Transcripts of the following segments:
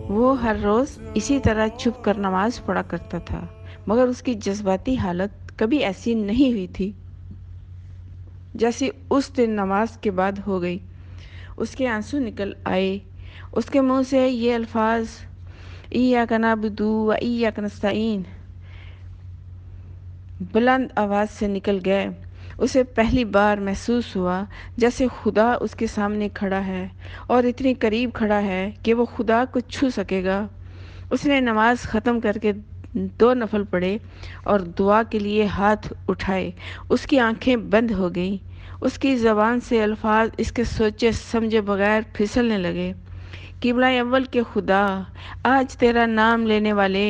وہ ہر روز اسی طرح چھپ کر نماز پڑھا کرتا تھا، مگر اس کی جذباتی حالت کبھی ایسی نہیں ہوئی تھی جیسی اس دن نماز کے بعد ہو گئی۔ اس کے آنسو نکل آئے، اس کے منہ سے یہ الفاظ ایاک نعبد و ایاک نستعین بلند آواز سے نکل گئے۔ اسے پہلی بار محسوس ہوا جیسے خدا اس کے سامنے کھڑا ہے اور اتنی قریب کھڑا ہے کہ وہ خدا کو چھو سکے گا۔ اس نے نماز ختم کر کے 2 نفل پڑھے اور دعا کے لیے ہاتھ اٹھائے۔ اس کی آنکھیں بند ہو گئیں، اس کی زبان سے الفاظ اس کے سوچے سمجھے بغیر پھسلنے لگے۔ قبلہ اول کے خدا، آج تیرا نام لینے والے،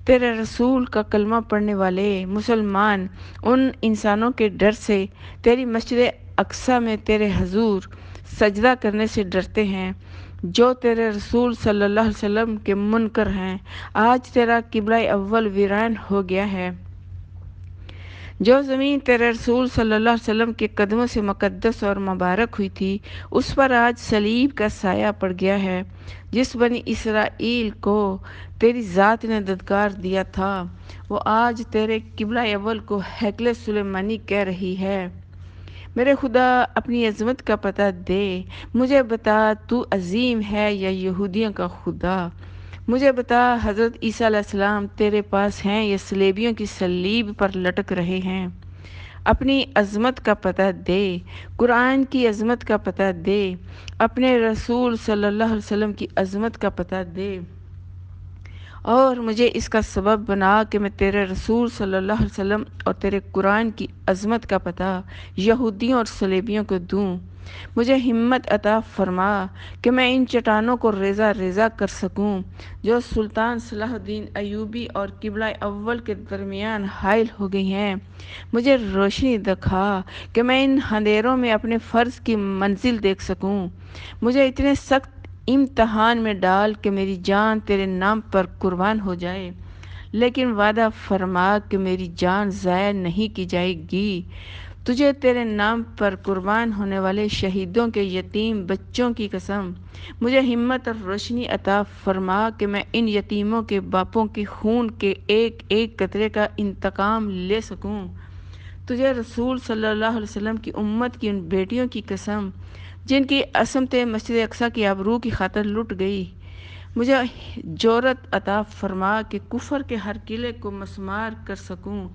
تیرے رسول کا کلمہ پڑھنے والے مسلمان ان انسانوں کے ڈر سے تیری مسجد اقصیٰ میں تیرے حضور سجدہ کرنے سے ڈرتے ہیں، جو تیرے رسول صلی اللہ علیہ وسلم کے منکر ہیں۔ آج تیرا قبلہ اول ویران ہو گیا ہے۔ جو زمین تیرے رسول صلی اللہ علیہ وسلم کے قدموں سے مقدس اور مبارک ہوئی تھی، اس پر آج صلیب کا سایہ پڑ گیا ہے۔ جس بنی اسرائیل کو تیری ذات نے دھتکار دیا تھا، وہ آج تیرے قبلہ اول کو ہیکل سلیمانی کہہ رہی ہے۔ میرے خدا، اپنی عظمت کا پتہ دے، مجھے بتا تو عظیم ہے یا یہودیوں کا خدا؟ مجھے بتا حضرت عیسیٰ علیہ السلام تیرے پاس ہیں یا صلیبیوں کی صلیب پر لٹک رہے ہیں؟ اپنی عظمت کا پتہ دے، قرآن کی عظمت کا پتہ دے، اپنے رسول صلی اللہ علیہ وسلم کی عظمت کا پتہ دے، اور مجھے اس کا سبب بنا کہ میں تیرے رسول صلی اللہ علیہ وسلم اور تیرے قرآن کی عظمت کا پتہ یہودیوں اور صلیبیوں کو دوں۔ مجھے ہمت عطا فرما کہ میں ان چٹانوں کو ریزہ ریزہ کر سکوں جو سلطان صلاح الدین ایوبی اور قبلہ اول کے درمیان حائل ہو گئی ہیں۔ مجھے روشنی دکھا کہ میں ان اندھیروں میں اپنے فرض کی منزل دیکھ سکوں۔ مجھے اتنے سخت امتحان میں ڈال کہ میری جان تیرے نام پر قربان ہو جائے، لیکن وعدہ فرما کہ میری جان ضائع نہیں کی جائے گی۔ تجھے تیرے نام پر قربان ہونے والے شہیدوں کے یتیم بچوں کی قسم، مجھے ہمت اور روشنی عطا فرما کہ میں ان یتیموں کے باپوں کے خون کے ایک ایک قطرے کا انتقام لے سکوں۔ تجھے رسول صلی اللہ علیہ وسلم کی امت کی ان بیٹیوں کی قسم جن کی عصمت مسجد اقصیٰ کی آبرو کی خاطر لٹ گئی، مجھے جرأت عطا فرما کہ کفر کے ہر قلعے کو مسمار کر سکوں۔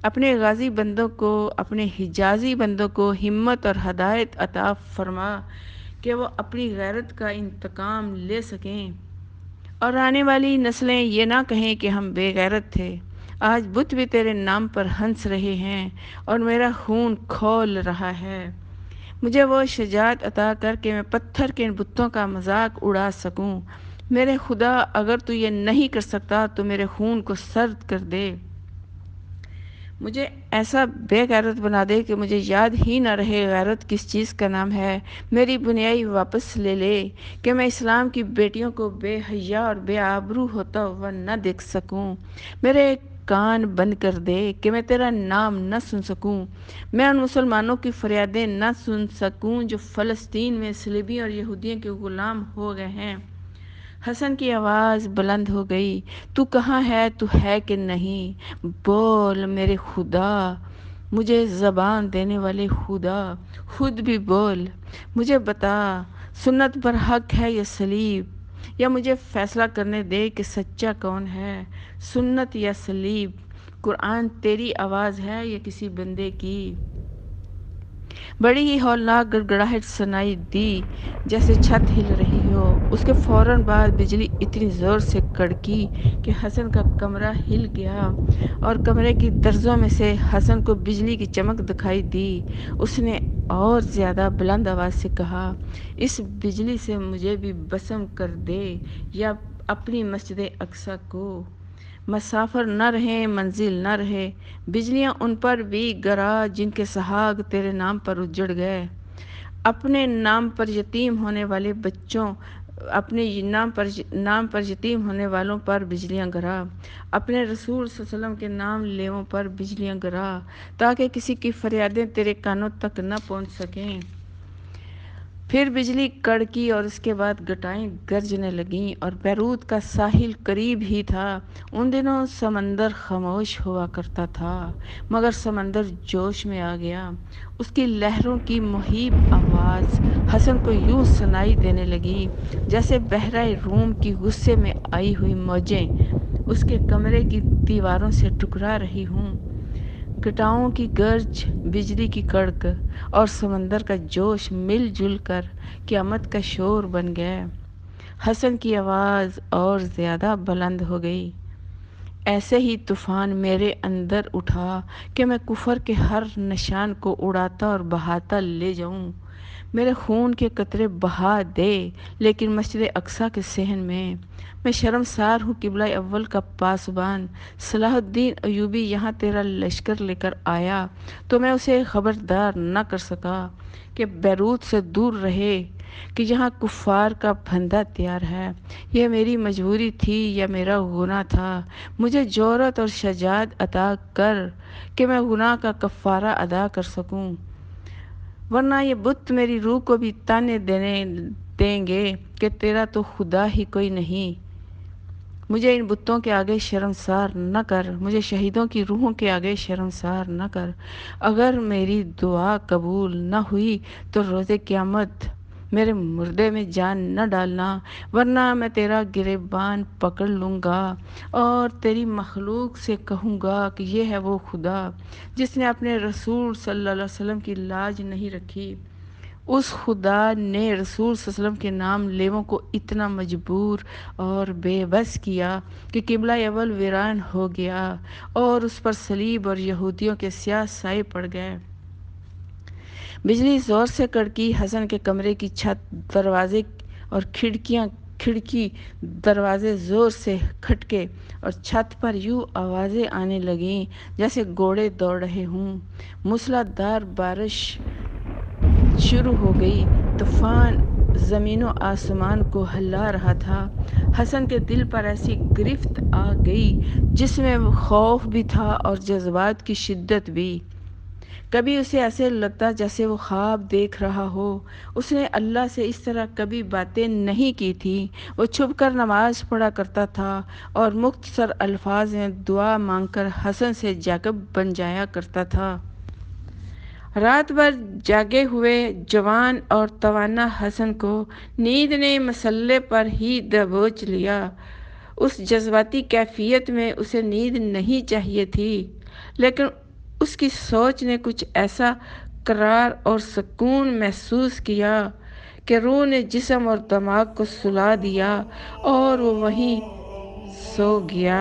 اپنے غازی بندوں کو، اپنے حجازی بندوں کو ہمت اور ہدایت عطا فرما کہ وہ اپنی غیرت کا انتقام لے سکیں اور آنے والی نسلیں یہ نہ کہیں کہ ہم بے غیرت تھے۔ آج بت بھی تیرے نام پر ہنس رہے ہیں اور میرا خون کھول رہا ہے۔ مجھے وہ شجاعت عطا کر کے میں پتھر کے ان بتوں کا مذاق اڑا سکوں۔ میرے خدا، اگر تو یہ نہیں کر سکتا تو میرے خون کو سرد کر دے۔ مجھے ایسا بے غیرت بنا دے کہ مجھے یاد ہی نہ رہے غیرت کس چیز کا نام ہے۔ میری بنیائی واپس لے لے کہ میں اسلام کی بیٹیوں کو بے حیا اور بے آبرو ہوتا ہوا نہ دیکھ سکوں۔ میرے کان بند کر دے کہ میں تیرا نام نہ سن سکوں۔ میں ان مسلمانوں کی فریادیں نہ سن سکوں جو فلسطین میں صلیبیوں اور یہودیوں کے غلام ہو گئے ہیں۔ حسن کی آواز بلند ہو گئی، تو کہاں ہے؟ تو ہے کہ نہیں؟ بول میرے خدا، مجھے زبان دینے والے خدا، خود بھی بول۔ مجھے بتا سنت پر حق ہے یا صلیب، یا مجھے فیصلہ کرنے دے کہ سچا کون ہے، سنت یا صلیب۔ قرآن تیری آواز ہے یا کسی بندے کی؟ بڑی ہی ہولناک گڑگڑاہٹ سنائی دی جیسے چھت ہل رہی ہو۔ اس کے فوراً بعد بجلی اتنی زور سے کڑکی کہ حسن کا کمرہ ہل گیا اور کمرے کی درزوں میں سے حسن کو بجلی کی چمک دکھائی دی۔ اس نے اور زیادہ بلند آواز سے کہا، اس بجلی سے مجھے بھی بسم کر دے یا اپنی مسجد اقصیٰ کو۔ مسافر نہ رہیں، منزل نہ رہے، بجلیاں ان پر بھی گرا جن کے سہاگ تیرے نام پر اجڑ گئے۔ اپنے نام پر یتیم ہونے والے بچوں، اپنے نام پر یتیم ہونے والوں پر بجلیاں گرا، اپنے رسول صلی اللہ علیہ وسلم کے نام لیووں پر بجلیاں گرا، تاکہ کسی کی فریادیں تیرے کانوں تک نہ پہنچ سکیں۔ پھر بجلی کڑکی اور اس کے بعد گٹائیں گرجنے لگیں اور بیروت کا ساحل قریب ہی تھا۔ ان دنوں سمندر خاموش ہوا کرتا تھا، مگر سمندر جوش میں آ گیا۔ اس کی لہروں کی مہیب آواز حسن کو یوں سنائی دینے لگی جیسے بحیرہ روم کی غصے میں آئی ہوئی موجیں اس کے کمرے کی دیواروں سے ٹکرا رہی ہوں۔ گٹاؤں کی گرج، بجلی کی کڑک اور سمندر کا جوش مل جل کر قیامت کا شور بن گئے۔ حسن کی آواز اور زیادہ بلند ہو گئی۔ ایسے ہی طوفان میرے اندر اٹھا کہ میں کفر کے ہر نشان کو اڑاتا اور بہاتا لے جاؤں۔ میرے خون کے قطرے بہا دے، لیکن مسجد اقصی کے صحن میں شرمسار ہوں۔ قبلہ اول کا پاسبان صلاح الدین ایوبی یہاں تیرا لشکر لے کر آیا تو میں اسے خبردار نہ کر سکا کہ بیروت سے دور رہے، کہ یہاں کفار کا پھندا تیار ہے۔ یہ میری مجبوری تھی یا میرا گناہ تھا؟ مجھے جرأت اور شجاعت عطا کر کہ میں گناہ کا کفارہ ادا کر سکوں، ورنہ یہ بت میری روح کو بھی تانے دیں گے کہ تیرا تو خدا ہی کوئی نہیں۔ مجھے ان بتوں کے آگے شرمسار نہ کر، مجھے شہیدوں کی روحوں کے آگے شرمسار نہ کر۔ اگر میری دعا قبول نہ ہوئی تو روز قیامت میرے مردے میں جان نہ ڈالنا، ورنہ میں تیرا گریبان پکڑ لوں گا اور تیری مخلوق سے کہوں گا کہ یہ ہے وہ خدا جس نے اپنے رسول صلی اللہ علیہ وسلم کی لاج نہیں رکھی۔ اس خدا نے رسول صلی اللہ علیہ وسلم کے نام لیووں کو اتنا مجبور اور بے بس کیا کہ قبلہ اول ویران ہو گیا اور اس پر صلیب اور یہودیوں کے سیاہ سائے پڑ گئے۔ بجلی زور سے کڑکی، حسن کے کمرے کی چھت، دروازے اور کھڑکی دروازے زور سے کھٹکے اور چھت پر یوں آوازیں آنے لگیں جیسے گھوڑے دوڑ رہے ہوں۔ موسلادھار بارش شروع ہو گئی۔ طوفان زمین و آسمان کو ہلا رہا تھا۔ حسن کے دل پر ایسی گرفت آ گئی جس میں خوف بھی تھا اور جذبات کی شدت بھی۔ کبھی اسے ایسے لگتا جیسے وہ خواب دیکھ رہا ہو۔ اس نے اللہ سے اس طرح کبھی باتیں نہیں کی تھی۔ وہ چھپ کر نماز پڑھا کرتا تھا اور مختصر الفاظ میں دعا مانگ کر حسن سے جیکب بن جایا کرتا تھا۔ رات بھر جاگے ہوئے جوان اور توانا حسن کو نیند نے مسلے پر ہی دبوچ لیا۔ اس جذباتی کیفیت میں اسے نیند نہیں چاہیے تھی، لیکن اس کی سوچ نے کچھ ایسا قرار اور سکون محسوس کیا کہ روح نے جسم اور دماغ کو سلا دیا اور وہ وہیں سو گیا۔